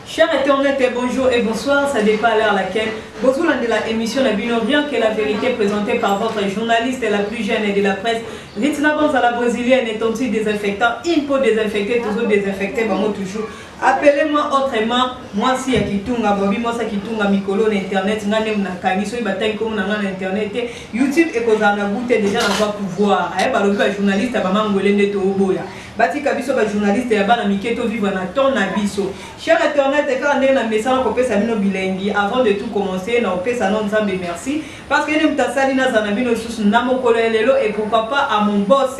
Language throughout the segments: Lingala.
Chers internautes, bonjour et bonsoir, ça dépend à l'heure à laquelle vous de la émission Nabino, rien que la vérité présentée par votre journaliste la plus jeune de la presse, Ritina Bonza la brésilienne est un désinfectant, une peau désinfectée, toujours désinfectée, toujours. Appelez-moi autrement, moi si Akitunga, Bobby, moi si Akitunga, Mikolo, l'internet, Nanem Nakani, so Ibatay comme on a l'internet, YouTube et Kozana Goutte déjà dans votre pouvoir. Eh, bah, le journaliste, bah, Mangolene de Toboya. Bati Kabiso, bah, journaliste, et bah, Miketo vivre dans ton abisso. Cher internet, quand on est dans le message, on peut s'amener au bilingue. Avant de tout commencer, on peut s'annoncer Nzambe merci. Parce que nous avons salina zanabino sous Namokolo et pourquoi pas à mon boss.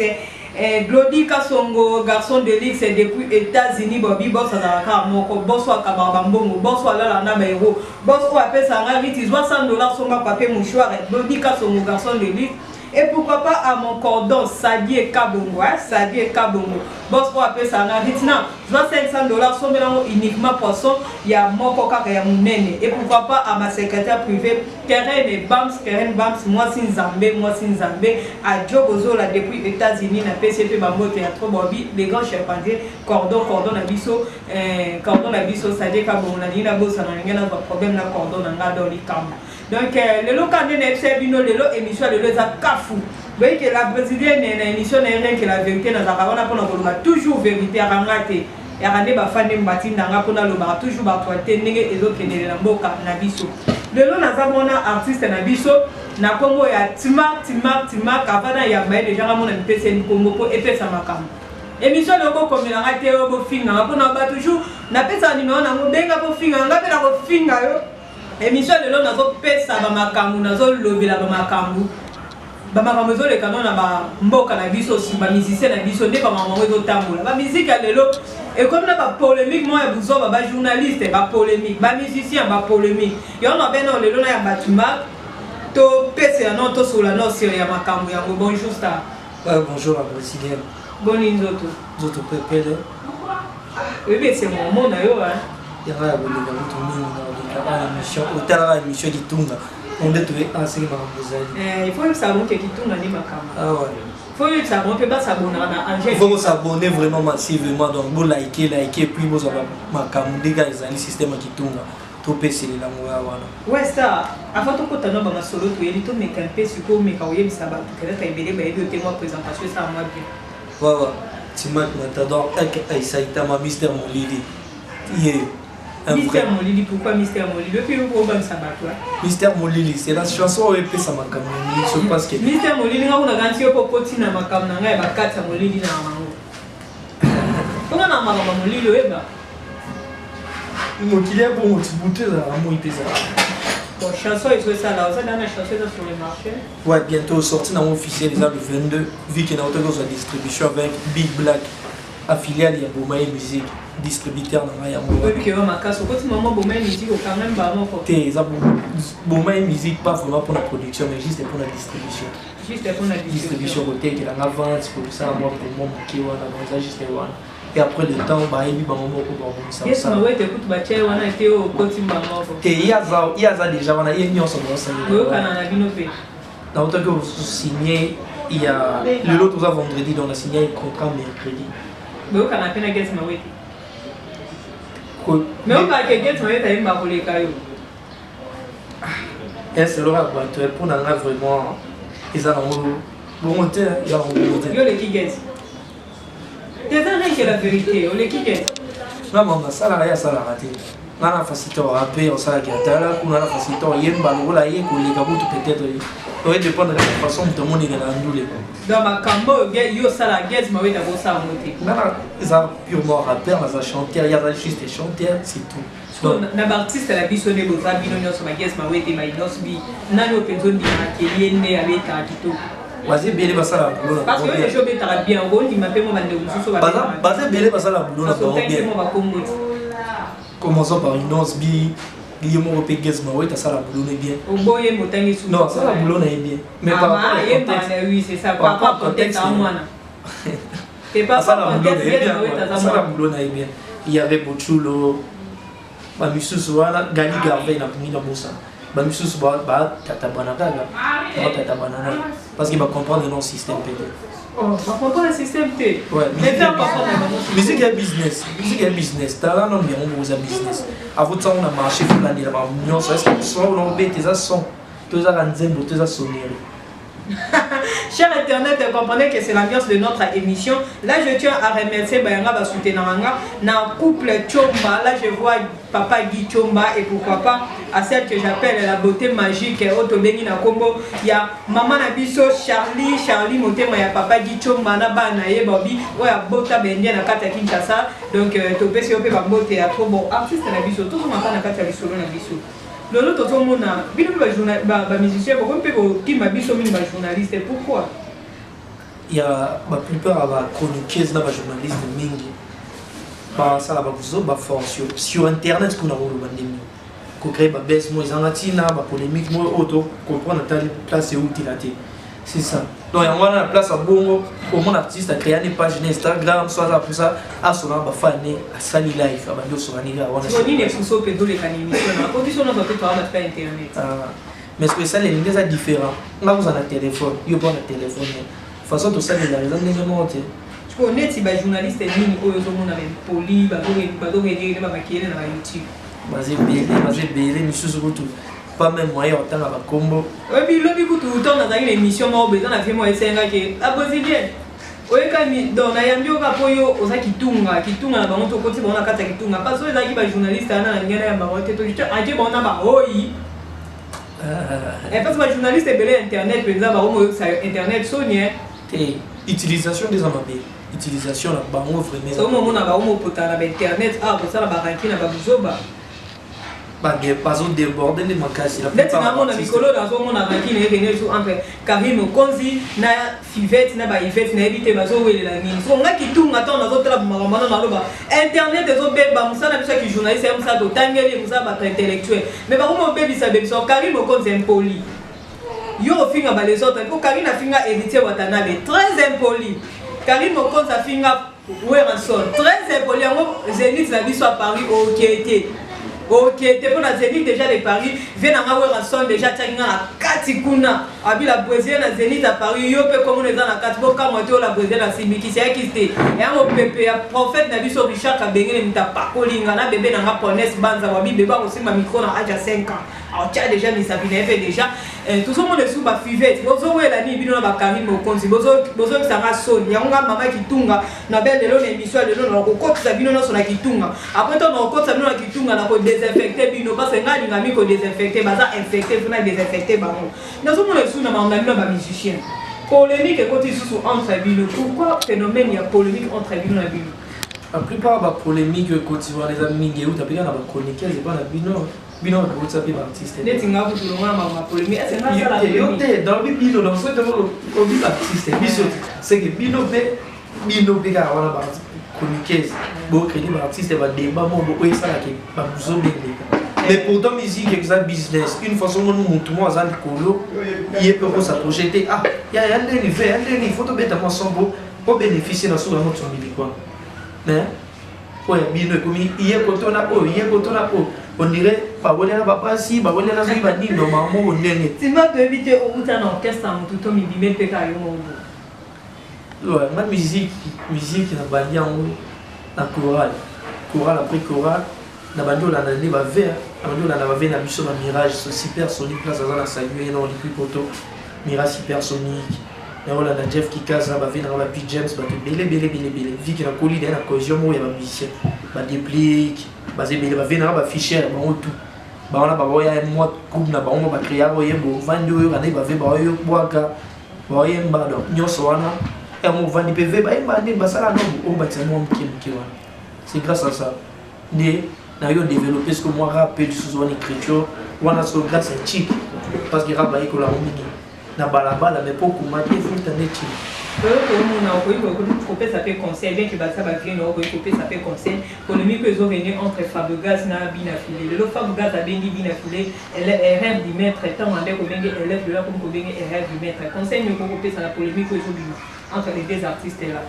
Glody Kasongo, garçon de ligue, c'est depuis États-Unis, Bobby, boss à la moko, boss à Kababambongo, boss à la Nabairo, boss à appelle ça, il doit $100 sur ma papier mouchoir, Glody Kasongo, garçon de ligue. Et pourquoi pas à mon cordon Sadie Kabongo, Sadie Kabongo. Boss pour appeler ça, maintenant, je dois $500 sur uniquement poisson, il y a mon coca et mon nene. Et pourquoi pas à ma secrétaire privée, Keren Bams, moi sin Zambé, à Djobozo là depuis les États-Unis, na PCP Bambo Théâtre Bobby, les grands chimpanzés, cordon Nabiso, Sadie Kabongo, la ligne à bosse, on a un problème, la cordon, on a dans les camps. Donc, le local de l'émission de l'Ezakafou. Vous voyez que la brésilienne est une émission rien que la vérité dans la pour toujours vérité à rangate. Et à rendre ma fan de Mbatin dans la pour toujours battre et autres qui ne l'emboca Nabiso. Le long n'a artiste Nabiso, n'a Congo ya Timak, Kavana ya Baye déjà à mon MPC Congo et fait sa macam. Émission de Bobo comme il a raté au finger, pour n'a pas toujours, n'a pas ça numéro, n'a pas benga pour finger, n'a pas la finger. Émission de l'eau n'a pas pesa bamakambu nazo lobela bamakambu bamakambu zo le canon na ba mboka na biso si ba musicien na biso nde ba mamango zo tambola ba musique ya lelo et comme na ba polémique moi ya buzo ba journaliste ba polémique ba musicien ba polémique yo na beno lelo na ya batuma to pesa non to sur la no sur ya makambu ya bonjour star. Bonjour à Brésilien. Boni nzoto Nzoto pepele. Oui c'est mon mot na yo hein. Il y a une émission, émission qui tourne. On est tous ensemble il faut que ça monte qui tourne ni makam. Ah ouais. Il faut que ça monte pas s'abonner à Angèle. Il faut s'abonner vraiment massivement donc vous liker puis vous avez makam des gars ils ont un système qui tourne. Tout PC les langues voilà. Ouais ça. Avant tout quand on a solo tu es tout mais quand PC ko mais quand il ça va tout que ça ibele ba yo témoin présentation ça moi bien. Ouais. Timak Matador avec Saïta ma Mister Molili. Mister Molili, pourquoi Mister Molili? Depuis le programme ça va toi. Mister Molili, c'est la chanson où il fait sa macam. Je pense que Mister Molili, on a garanti pour continuer ma macam na ngai ba kata Molili na mango. On a ma Molili eba. Mon client bon tu bouter là, moi il fait ça. Bon chanson il fait ça là, ça dans la chanson sur le marché. Ouais, bientôt sorti dans officiel les le 22 vu qu'il y a autre chose à distribution avec Big Black affilié à Bomaye Music. Distributeur dans la oui, que ma casse au côté maman Bomaye Music au quand même bah mon côté Bomaye Music pas vraiment pour la production mais juste pour la distribution. Juste pour la distribution côté qui est en avance pour ça moi pour mon qui on a ça juste là et après le temps bah il va maman pour ça yes mais ouais écoute bah tiens on a été au côté maman et il y a déjà on a une union sur ça oui on a binopé dans autant que vous signez il y a le lot tout ça vendredi on a signé un contrat mercredi mais on a peine à guess mais ouais mais on va que get moi t'as une barre les cailloux et c'est là pour n'en avoir vraiment ils ont bon monter ils ont monter yo les qui get t'es rien que la vérité on les qui get non maman ça là il ça là raté on a facilité au rapper on ça qui attala on a facilité au yemba là il ko les gabu peut-être oui dépend de la façon dont on est dans l'andoulé dans ma cambo yo ça la get moi d'abord ça monter non ils ont purement rappeur ils ont chanteur il y a juste des chanteurs c'est tout na artiste la biso ne boza bino nyonso ma guest ma wete my nosbi nani openzo ndi makeli ende abeta kitoko baze bele basala boulot parce que les gens beta bien on m'a fait moi bande mususu baze bele basala boulot na bien commençons par une nosbi il mo pe guest ma wete ça la boulot est bien oboye motangi sou non ça la boulot est bien mais par rapport au contexte oui c'est ça par rapport au contexte à moi c'est pas ça la boulot est bien ça la boulot est bien il y avait Bochulo ba misusu wana Gali Garvey na pumi na bossa bamisusu tata banaka tata banana parce que va comprendre non système peut-être. Oh, on comprend le système T. Ouais, musique est business. Musique est business. T'as là non bien on vous a business. À votre temps on a marché pour l'année là-bas. Nous ça est-ce que soit on a tes ça son, tous ça ranzembo, tous ça sonnerie. Cher Internet, comprenez que c'est l'ambiance de notre émission. Là, je tiens à remercier Bayanga Basutenanga, dans couple Chomba. Là, je vois Papa Guy Chomba et pourquoi pas à celle que j'appelle la beauté magique Otobengi na Combo. Il y a Maman Nabiso, Charlie Motema, il y a Papa Guy Chomba, Nabanaye Bobby, ou ya Bota Bendia na Kata Kinshasa. Donc, Topé Siope Bambo Théâtre. Bon, artiste Nabiso, tout le monde na Kata Bisolo Nabiso. Lolo tout le monde a bien ba musicien pourquoi qui m'a dit sommes journaliste pourquoi il y a la plupart à chroniqueuse là journaliste mingi ba ça là ba force sur internet qu'on a voulu bandemi ko créer ba baisse moi zangatina ba polémique moi auto comprendre ta place est utile là c'est ça donc il y a la place à bongo pour mon artiste a créé une page Instagram soit ça pour ça à son ba fan à sali live à bando sur ani là on a ni ne faut pas pédo les émission la condition on va peut pas faire internet mais ce que ça les médias sont différents là vous en a téléphone yo pas un téléphone façon tout ça les raisons de monter tu connais si ba journaliste ni ko yo zo na même poli ba do dire ba maquiller na YouTube basé belé monsieur surtout pas même moyen autant à combo oui puis le tout le temps dans une émission moi besoin na fait moi essayer que la brésilienne oye kami donc na yambio ka poyo oza kitunga na bango to koti bona kata kitunga parce que ezaki ba journaliste ana ngena ya bango te to aje bona ba oyi et parce que ba journaliste belé internet penza ba mo internet sonien et utilisation des amabé utilisation la bango vraiment so mo na ba mo potana ba internet pour ça la ba ranki na ba buzoba pas au déborder les macassins la plupart on a mikolo dans son monde avec qui est sur entre Karim Konzi na Fivette na ba Yvette na ebité bazo welela nini so nga kitunga ta na zotala makamana na loba internet ezo beba musana biso ki journaliste musa to tangeli musa ba intellectuel mais ba ko bebi sa bebi so Karim Konzi impoli yo finga ba les autres ko Karim na finga héritier Watanabe très impoli Karim Konzi finga Weranson très impoli ngo Zenith na biso à Paris au Kété. Ok, tu es dans Zénith déjà de Paris, viens à Weranson déjà, tu as la Katikuna, abi la Brésilienne à Zénith à Paris, yo peut comme on est dans la Katbo, comme on est la Brésilienne à Sibiki, c'est qui c'était. Et un pépé, prophète n'a vu sur Richard Kabengé, n'a pas colinga, n'a bébé n'a pas ponès, banza, wabi, bébé aussi ma micro dans Aja 5 ans. Alors tu as déjà mis sa vie, fait déjà. Tout ce monde est sous ma fivette, bozo ouais la nuit, bino na Karim Mokonzi, bozo que ça va sonner, y'a un maman qui tunga, na belle de l'eau émission de l'eau, on côte sa bino sur la kitunga. Après on côte sa bino la kitunga, on désinfecter bino parce que nga linga mi ko désinfecter, baza infecter, faut na désinfecter bango. Dans ce monde est sous na on a mis na musicien. Polémique et côté sous entre bino. Pourquoi phénomène il y a polémique entre bino et bino? La plupart des polémiques côté les amis qui ont tapé dans la chronique, c'est pas la bino. Bino ko tsapi artiste ne tinga ku tulonga ma polémique c'est ça la polémique dans le bino dans ce temps on dit artiste biso c'est que bino be ga wana ba chroniqueuse bo crédit ba artiste ba débat mo bo ça la ke ba buzo bende mais pourtant musique exact business une façon nous montre moi za likolo il peut se projeter ah il y a un faut to beta moi sombo pour bénéficier dans sur notre musique quoi mais ouais bino comme il est kotona on dirait bah on est là papa si bah on est là sur bandi normalement on est tu m'as éviter au bout d'un orchestre en tout mi bimé peka yo mo ouais ma musique na bandi en na chorale après chorale na bandi on a né ba vert bandi on a ba na biso ba mirage supersonique place à la saluer non les plus photo mirage supersonique na on a Jeff Kikaza ba vient na ba P James ba belé vie qui na coli na cohésion mo ya ba musicien ba déplique basé bele ba vient na ba fichier ba tout ba on a ba ya moi groupe na ba on ba créer yembo vandi yo kana ba ve ba yo bwaka ba yemba donc nyoso wana et on vandi PV ba yemba ndi ba sala no o ba tsamo mki wana c'est grâce à ça né na yo développer ce que moi rappel sous une écriture wana so grâce à chic parce que raba iko la mingi na balabala mais pour commander faut t'en être on peut s'appeler conseil bien que ça va créer on peut s'appeler conseil polémique ils ont venu entre Fabregas na Binafilé le Fabregas a bengi Binafilé elle est erreur du maître tant on dit que élève de là comme bengi erreur du maître conseil nous peut ça la polémique ils ont entre les deux artistes là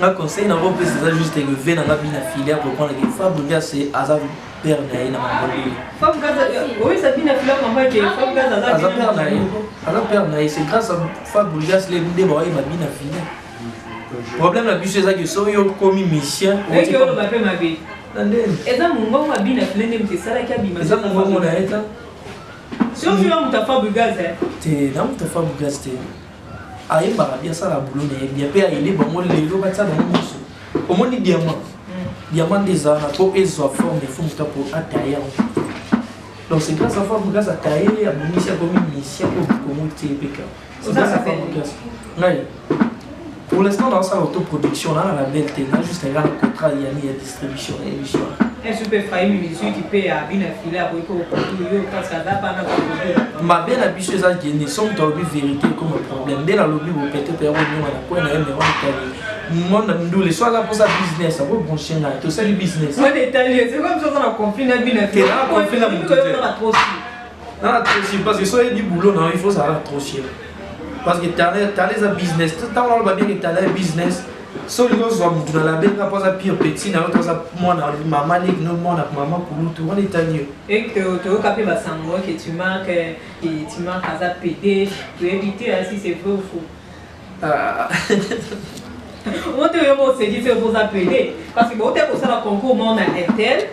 Un conseil n'a pas c'est juste que V n'a pas bien affilié pour prendre les Fab Gaz c'est Azar père naï na mambo. Fab Gaz oui ça bien affilié comme moi que Fab Gaz Azar père naï. Azar père naï c'est grâce à Fab Gaz les débois il m'a bien affilié. Problème la plus c'est ça que so yo commis mission. Et que on va pas ma vie. Et ça mon gars m'a bien affilié mais ça là qui a bien. Ça mon gars on a été. Si on fait un Fab Gaz t'es dans ta Fab Gaz t'es aye bien ça la boulot bien pe aile bango lelo batsa bango muso omoni diamant des arts pour ezo forme faut muta pour atailler donc c'est grâce à Fab Gaz atailler à munition comme mission pour monter peka c'est ça ça fait ouais pour l'instant dans sa autoproduction là la belle t'es là juste un contrat il y a distribution et émission un super faille monsieur qui paye à bien affilié pour que parce que là pas na ma belle habitude ça qui ne sont dans le vérité comme problème dès la lobby vous peut-être on a quoi na mais on monde nous les soit là pour ça business ça va brancher là tout ça du business moi détaillé c'est comme ça on a conflit na bien affilié là conflit là mon côté non parce que soit du boulot non il faut ça trop cher parce que t'as les business tout temps on va bien que t'as les business so les gens sont dans la belle pas à pire petit na autre ça moi na maman ni non moi na maman pour tout on est tenu et que tu as capé basango que tu manques à ça péter tu éviter si c'est vrai ou faux on te yemo se dit c'est pour ça péter parce que bon t'es pour ça la concours mon na Intel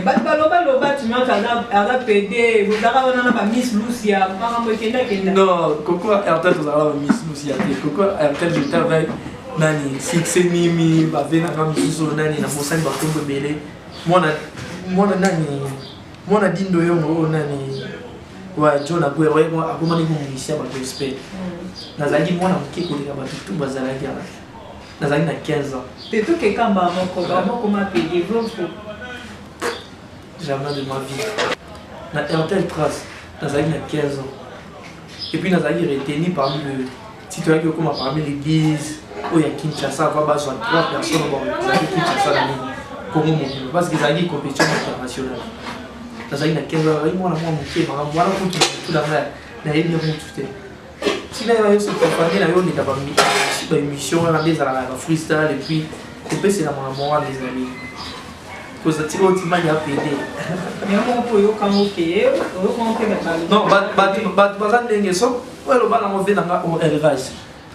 baloba tu manques à ça péter vous avez on a Miss Lucia maman kenda non coco Intel vous avez Miss Lucia coco Intel je travaille nani fixe mimi ba vena kama msuso nani na mosani ba kombe bele mwana nani mwana dindo yongo nani wa John Aguero wa akoma ni kumulisia ba respect nazali mwana mkiko leka ba tout bazalaki ala nazali na 15 ans c'est tout que kamba moko ma payer vont jamais de ma vie na Intel Trace nazali na 15 ans et puis nazali retenu parmi le citoyen qui comme parmi l'église où il y a Kinshasa va besoin de 3 personnes bon ça qui Kinshasa là Congo mobile parce qu'ils ont une compétition internationale ça il y a 15 ans moi la moi moké voilà pour tout la mer na yébi pour tout si là il y a ce famille là on est d'abord mis émission là des à la freestyle et puis couper c'est la morale des amis cause ça tiro tu m'as ya pédé mais on peut yo quand OK on peut mettre non bazan ndenge so ouais le bana mo venanga au élevage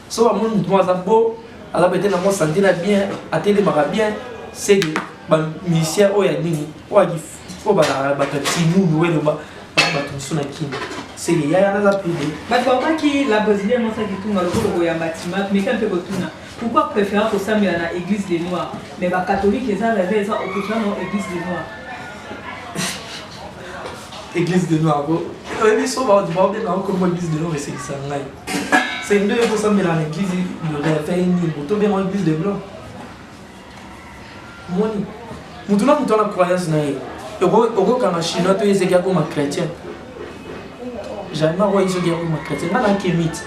so ba mon moi ça beau ala peut-être na mo sentir bien atelier mara bien c'est que ba musicien o ya nini o agi fo ba ba timu no we ba tout sona kini c'est il y a na za pédé ba kwa ki la brésilienne non ça qui tout ngalo ya bâtiment mais quand tu retournes pourquoi préférer pour ça mais na église des noirs mais ba catholique ça la veille ça opposition non église des noirs église des noirs bon oui so ba du ba na comme église des noirs c'est ça ngai c'est une pour ça mais la église le réveil ni pour bien en église de blanc moi ni mutuna mutuna croyance na ego kama chinois to yeze kia comme chrétien jamais moi ils sont comme chrétien na kémite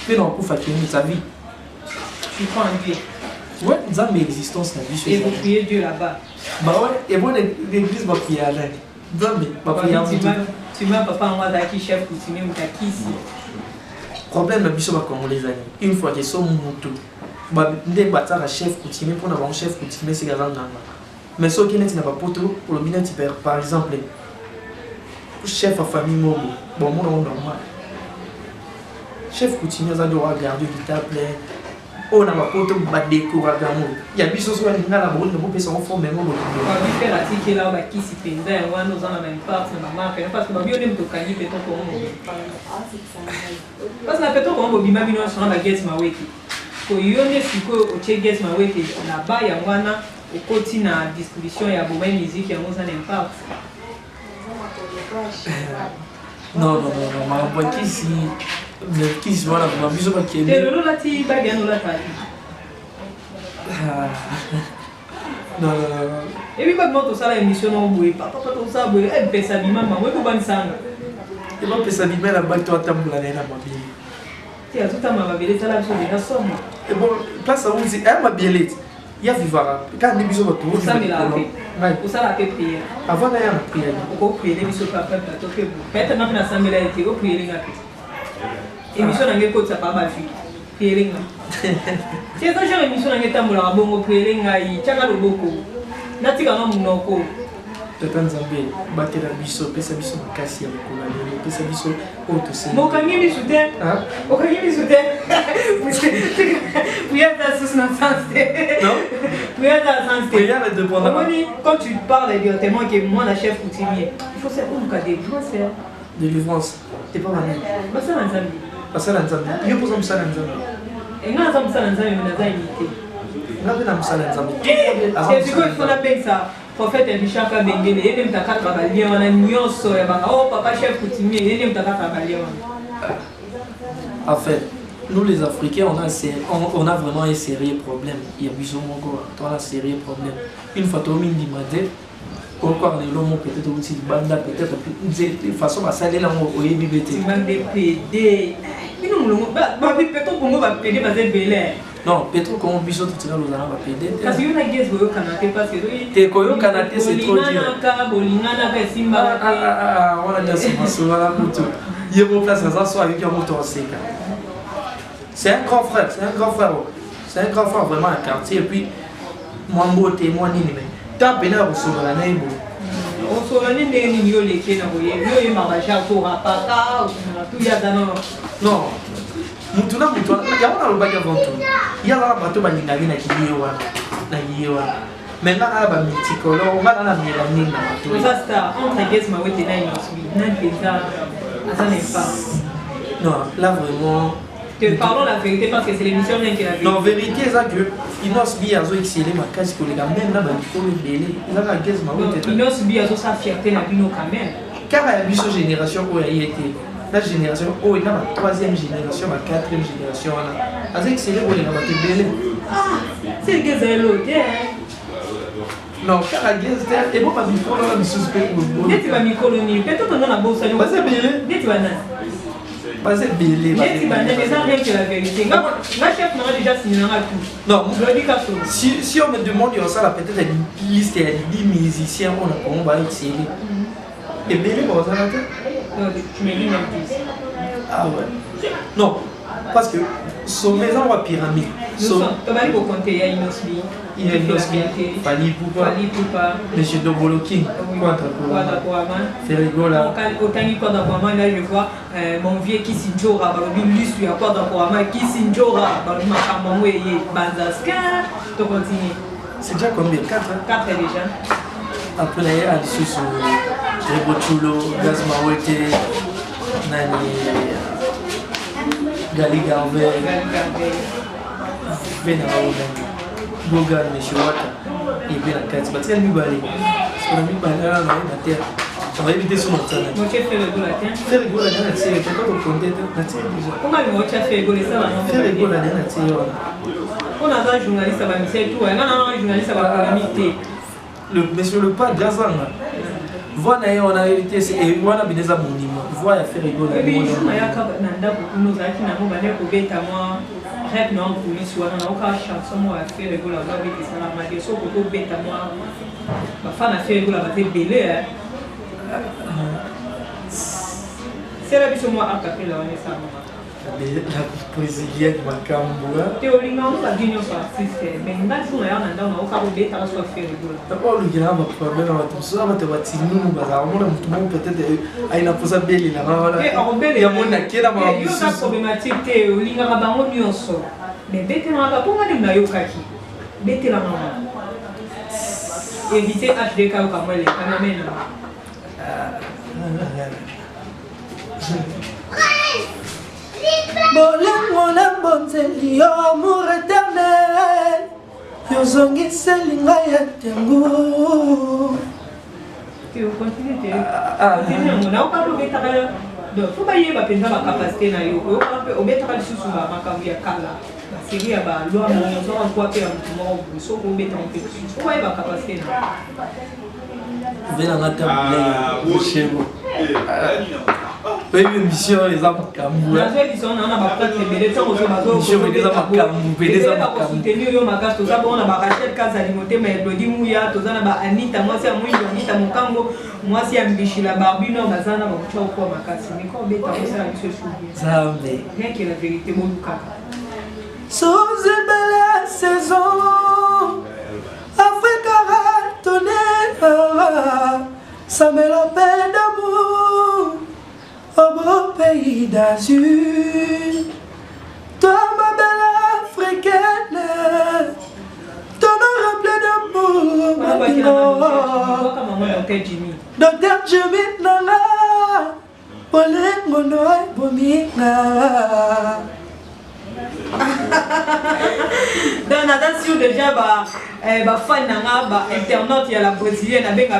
mais non pour faire kémite sa vie tu crois en Dieu ouais ils ont existence la vie et vous priez Dieu là-bas bah ouais et bon l'église va prier là Zambé va prier tu m'as papa moi daki chef coutumier ou daki ici problème le biso ba congolais amis une fois que sont mutu ba ndé batara chef coutumier pour avoir un chef coutumier c'est gazanga mais ce qui n'est pas poto pour le minute par exemple chef à famille mobo bon mon normal chef coutumier ça doit garder du table on a pas poto ba décorer gamo il y a biso so ni ngala bon ne peut pas former mon on va faire article là ba qui si penda on nous en a même pas na maman parce que ba bio dem to kanyi peton ko parce que na peton ko bima bino so na get maweki ko yone siko o che get maweki na ba ya ngwana okoti na distribution ya bomba musique ya ngoza n'impact non ma bon qui si voilà ma biso ba qui et le lati ba bien la tali non et puis pas monto ça la émission on boue papa tout ça boue et pesa bima maman ko ban sanga et pas pesa bima la ba to tambula na mabili ti azuta mabili ça la biso de somme et bon place à où c'est ma bielette il y a vivara quand les bisous retour ça mais là pour ça la prière avant d'aller en prière on peut prier les bisous papa plateau que peut-être même na sambela été on prier les gars émission na ngeko ça pas ba vie Pierlinga. C'est ça j'ai émission na ngeta mula bongo Pierlinga yi chaka loboko. Natika na munoko. Tata Nzambe batela biso pesa biso makasi ya kola lelo pesa biso auto c'est. Mokangi biso te. Hein? Mokangi biso te. Vous êtes dans ce sens. Non? Vous êtes dans ce sens. Prière est dépendant. Quand tu parles directement que moi la chef coutumier, il faut faire un cas de délivrance. C'est pas mal. Bah ça Nzambe. Bah ça Nzambe. Il faut ça Nzambe. Et nga ça Nzambe na za imité. Nga na msala Nzambe. C'est quoi il faut l'appeler ça? Prophète Bishaka Bengele, il aime ta carte travailler, on a nyonso ya banga. Oh papa chef coutumier, il aime ta carte travailler. En fait, nous les Africains, on a vraiment un sérieux problème. Il y a besoin on a un sérieux problème. Une fois que tu m'as dit, pourquoi les hommes peut-être aussi banda peut-être de façon à saler là au YBT. Tu m'as des PD. Mais non, peut-être qu'on va PD parce que belé. Non, peut-être qu'on puisse tout tirer aux armes à PD. Parce que on a guess au Canada parce que t'es koyo Canada c'est trop dur. On a dit ça sur la moto. Il y a mon place à ça soit avec un moto en sec. C'est un grand frère, c'est un grand frère. C'est un grand frère vraiment à quartier et puis moi beauté moi ni mais t'as peine à recevoir la naïbo. On se rend ni ni yo les qui na voyer yo maraja pour papa tout ya dans non mutuna ya wana lo baki avant tout ya la bato ba ninga na kiyewa maintenant à ba mitikolo on va dans la mélanine na bato ça ça entre guess ma wete na inosbi na pesa ça n'est pas non là vraiment parlons la vérité parce que c'est l'émission qui la vérité. Non, vérité, c'est que Inosbi a excellé ma case pour les gars, même là, il faut le délai. Il a guess ma wete. Inosbi a sa fierté na bino quand même. Car il y a une génération où il a été. La génération où il y a la troisième génération, la quatrième génération. Il a excellé pour les gars, il délai. C'est le gars de l'autre. Non, car la guess, et bon, pas micro, là, on suspect pour le. Qu'est-ce que tu vas micro-loni? Peut-être qu'on a la bourse. C'est belé. Qu'est-ce que tu vas dire? C'est belé. Qu'est-ce que tu vas dire? C'est rien que la vérité. Ma chef m'a déjà signé un tout. Non, je si on me demande, il y a ça, peut-être une liste de 10 musiciens, on va exceller. Et belé, bon, ça va être. Non, tu me dis même 10. Ah ouais. Non, parce que son maison va pyramide. Tu vas aller compter, il y a Inosbi. Il y a Inosbi, Fali Poupa, Monsieur Doboloki, Ferrigola. Autant là je vois mon vieux qui s'injora, lui suis à quoi d'Aquaman, qui s'injora, ma et Banzaska, tu continues. C'est déjà combien? 4 4 déjà. Après, il y a des choses sur Rebochulo, Gazmawete, Nani, Gali Garvey, Bogan, Meshwata, et puis la 4. C'est un Mubali. C'est un Mubali là, la terre. On va éviter son nom. Mon chef fait le goût la tienne. Faire le goût la tienne, c'est quand on compte la tienne déjà. Comment le chef fait le goût ça va? Faire le goût la tienne, on a un journaliste à Bamisel, tout. On a un journaliste à Bamisel. Le monsieur le pas Gazanga. Voilà, on a hérité, et on a bien des abonnements. Voilà, faire rigoler. Oui, je me rappelle nous avons fait moi. Rêve non police ou on a aucun chanson moi à faire rigoler avec les salamadia. Sauf que pour bête à moi, ma femme a fait rigoler avec belé. C'est la biche moi à capella on est ça. La brésilienne Macamboua. Théorie non pas d'union par système. Mais là si on a un dans aucun bête à soit faire rigoler. D'abord le gars va problème à tout ça, va te voir nous bazar. On a peut-être à une posade belle là. Il y a mon naquet là ma. Il y a une problématique théorie là ba on nyonso. Mais bête na ba pour moi na yokaki. Bête la maman. Éviter HDK ou comme les caméras. Bolango na bonzeli yo amour éternel yozongiseli ngai ya ntengo. Tu continues on a pas le bétara donc faut pas y aller penser la capacité na yo on bétara lisusu ba makambo ya kala la série ya ba loi mo zo en quoi faire un moment au so ko bétara on peut faut pas y ba capacité na vena ngata blé chego. Oui, mission les hommes Kamboua. La seule mission on a pas peut-être les temps aux bateaux. Mission les hommes Kamboua, les hommes Kamboua. Soutenir yo magas to ça on a ba Rachel Kaza limoté mais Elodie Mouya to zana ba Anita moi c'est moi Anita Mokango moi c'est Ambishi la Barbino bazana ba kucha kwa makasi mais quand beta ça la mission souvenir. Ça mais rien que la vérité mon Luka. Sous une belle saison, Afrique tonnerre, ça met la paix d'amour au beau pays d'azur. Toi, ma belle africaine, ton nom rempli d'amour. Docteur Jimmy Nana, Pauline Monoï Bomina. Donc, on a déjà fan internaute, il y a la brésilienne avec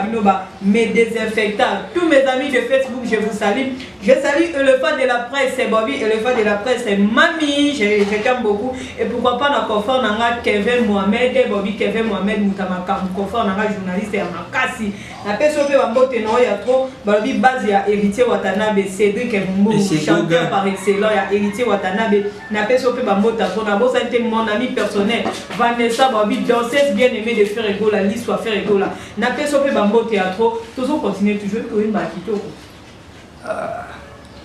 mes désinfectants. Tous mes amis de Facebook, je vous salue. Je salue le fan de la presse, c'est Bobby, et le fan de la presse, c'est Mamie. Je t'aime beaucoup. Et pourquoi pas, on a Kevin Mohamed, Bobby Kevin Mohamed Moutamaka, on a journaliste et Makassi. La personne qui va il y a trop. Bobby Baz, il y a Héritier Watanabe, Cédric Mbou, chanteur par excellence, il y a Héritier Watanabe. La personne qui va c'était mon ami personnel. Vanessa Bobby, danseuse bien aimée de faire égaux, la liste soit faire égaux là. N'a pas sauvé Bambo théâtre, toujours continuer toujours que une bakito.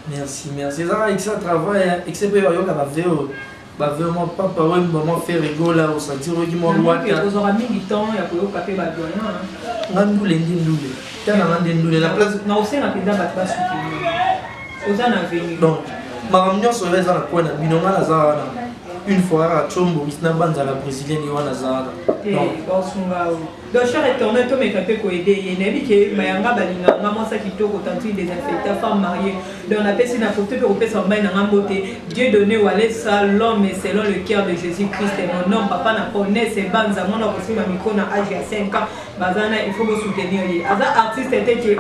Merci, merci. Ça avec ça travail, excepté yo ka va vraiment pas parole maman faire égaux là au sentir qui moi loi. Vous aurez mis du temps, il y a pour papier ba doyen. Ngandu lendi ndule. Tana ngande ndule la place. Na aussi na penda ba pas soutenir. Aux en avenir. Donc, ma réunion sur les ans quoi na binonga na za une fois à Chombo, il n'a pas de la brésilienne Yohana Zara. Donc, cher étonnant, tu m'as fait aider. Il y a des gens qui ont ça qui tourne autant de désinfectants, femmes mariées. Donc, on a fait une photo pour que ça Dieu donné ou aller ça, l'homme est selon le cœur de Jésus-Christ. Mon nom, papa n'a pas né, c'est Banza. Mon nom, c'est ma micro, à âge de 5 ans. Bazana, il faut me soutenir. Aza artiste était qui est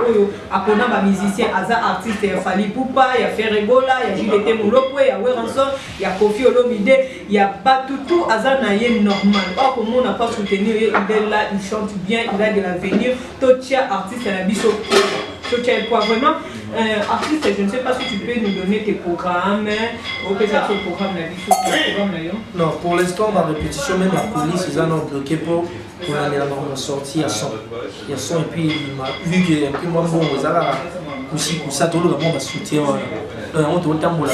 Akona, ma musicien, Aza artiste, il y a Fali Poupa, il y a Ferregola, il y a Jules Moulopwe, il y a Weranson, il y a Kofi Olomide, il y a Batutu, Aza Naye normal. Or, comme on n'a pas soutenu, il est là, il chante bien, il a de l'avenir. Totia artiste, la biso. Totia quoi vraiment artiste, je ne sais pas si tu peux nous donner tes programmes ou que ça soit programme la biso. Non, pour l'instant, ma répétition, même la police, ils ont bloqué pour aller la sortie à 100. Il y a 100 et puis vu que un peu moins bon, ils ont aussi pour ça, tout le monde va soutien. On doit tambola,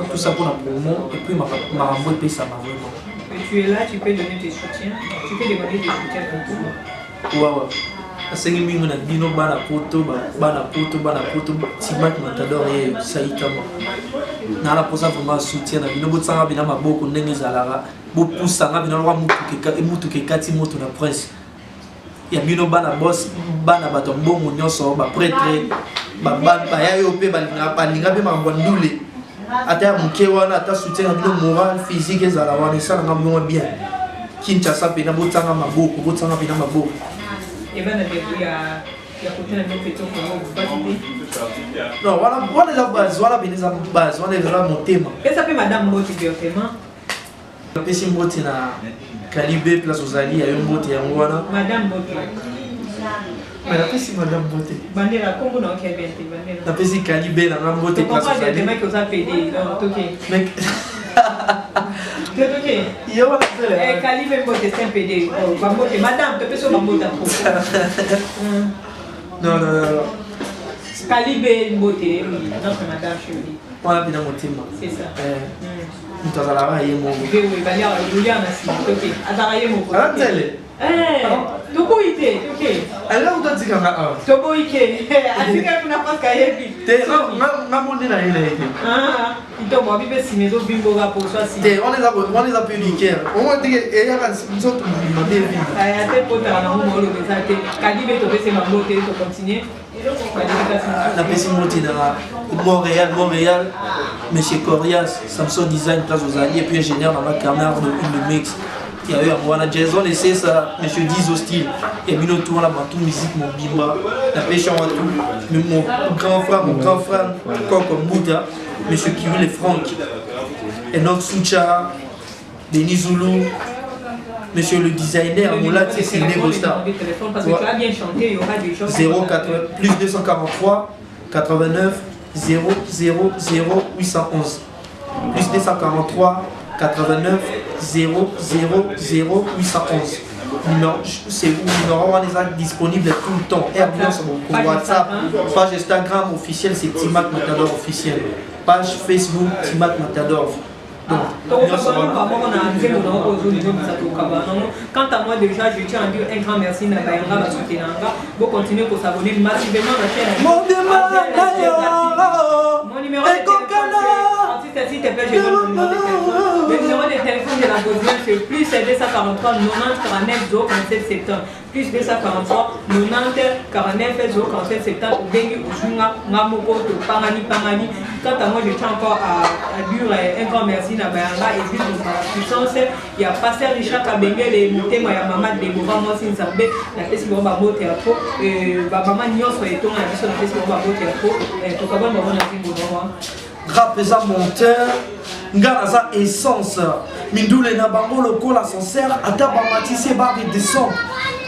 tout ça pour la promo et puis ma rambo et ça m'a vraiment. Tu es là, tu peux donner tes soutiens, tu peux demander tes soutiens pour tout. Ouais. Asengi mingi na bino bana poto, Timak Matador et Saïtama. Na la posa vraiment soutien na bino botsanga bina maboko ndenge zalara. Bo pusanga bina lwa mutu ke kati moto na presse. Ya bino bana boss, bana bato mbongo nyonso ba prêtre, ba ya yo pe balinga pe mambondule. Ata muke wana ata soutien na bino moral, physique ezala wana ça nga mbongo bien. Kinshasa pe na botsanga maboko. Et bien, il y a côté de nos petits non, voilà la base, voilà la base, on est déjà mon thème. Qu'est-ce que ça fait Madame Moti directement? La petite Moti na Calibé, place aux alliés, il y a une Moti à Mouana. Madame Moti. Mais la petite Madame Moti. Bandera, comment on a fait la petite Calibé, la Moti, place aux alliés. Tu comprends que ça fait des mec. Ok. Calibé Moti, c'est un PD. Madame, tu peux se Moti. Non. Calibé Moti, notre madame chérie. On a bien Moti. C'est ça. Nous avons la raille, mon oui, Julian a signé. Ok. Ataraye mon Tobo ite, ok. Alors, on doit dire Tobo ike. Atika kuna pas kayebi. Mamonde na ile. Il tombe à vivre si maison bimbo pour soi si. On les a pu niquer. On va dire et il y a nous autres demander. Ate pota na mo le bezate. Kadibe to bese mambo te to continuer. La personne monte dans Montréal, Monsieur Corias, Samson Design, place aux alliés, puis ingénieur dans ma caméra de mix. Il y a eu un Moana Jason, et c'est ça, Monsieur Diz Hostile. Il y a mis le tour là, tout musique, mon bimba, la pêche en tout. Mon grand frère, comme Bouddha, Monsieur Kiwi et Franck, Enoch Soucha, Denis Zoulou. Monsieur le designer, Moula, c'est une Négostar. Parce que tu as bien chanté, il y aura des choses. 0 plus 243 89 000 811. Plus 243 89 000 811. C'est où on est disponible tout le temps. Airbnb sur mon WhatsApp, page Instagram officielle, c'est Timak Matador officiel. Page Facebook, Timak Matador. Quant à moi, déjà, je tiens à dire un grand merci à Bayanga, à Soutenanga. Vous continuez pour s'abonner massivement à la chaîne. Mon numéro de téléphone, s'il te plaît, je donne mon numéro de téléphone. Le numéro de téléphone de la Bosnienne, c'est plus 243 90 49 047 70. Plus 243 90 49 047 70. Bengi Osunga, Mamoko, Pangani. Quant à moi, je tiens encore à dire un grand merci à Bayanga et puis pour la puissance. Il y a Pasteur Richard Kabengel et Moutema, il y a Maman Deborah Monsin Zambé, la festival Babo Théâtre, Maman Nyos et Ton, la festival Babo Théâtre, et tout comme Maman Nazimbo. Rap eza monteur nga aza essence mindule na bango lokola sincère ata bamatisi bari descend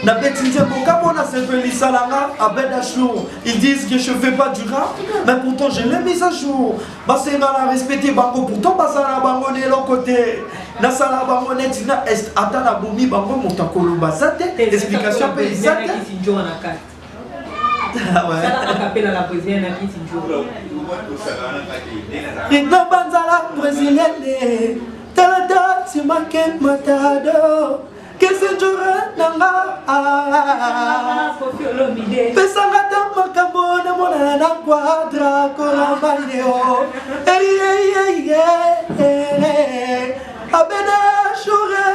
na beti nzembo kabona sepelisa langa abeda show ils disent que je fais pas du rap mais pourtant je l'ai mis à jour basenga na respecter bango pourtant basala bango de l'autre côté na sala bango neti na est ata na bomi bango motakolo basate explication paysanne la brésilienne qui Rita Banzala brésilienne, Talada Simake Matado, Kessenjura Nanga, Pesangata Macabona Monana Quadra Coramaleo, Abena Shure,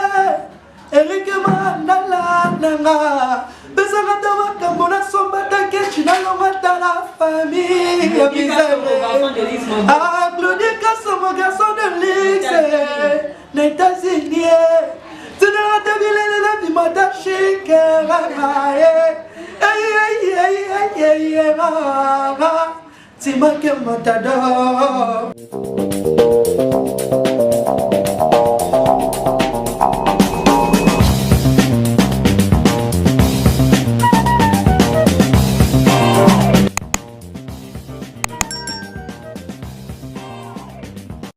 Eric Mandala Nanga. Pesangata Macabona Sombata Ketchina Lomata la famille. Applaudis mon garçon de l'X, les États-Unis. Tu n'as pas vu les amis, ma chic, tu m'as que matador.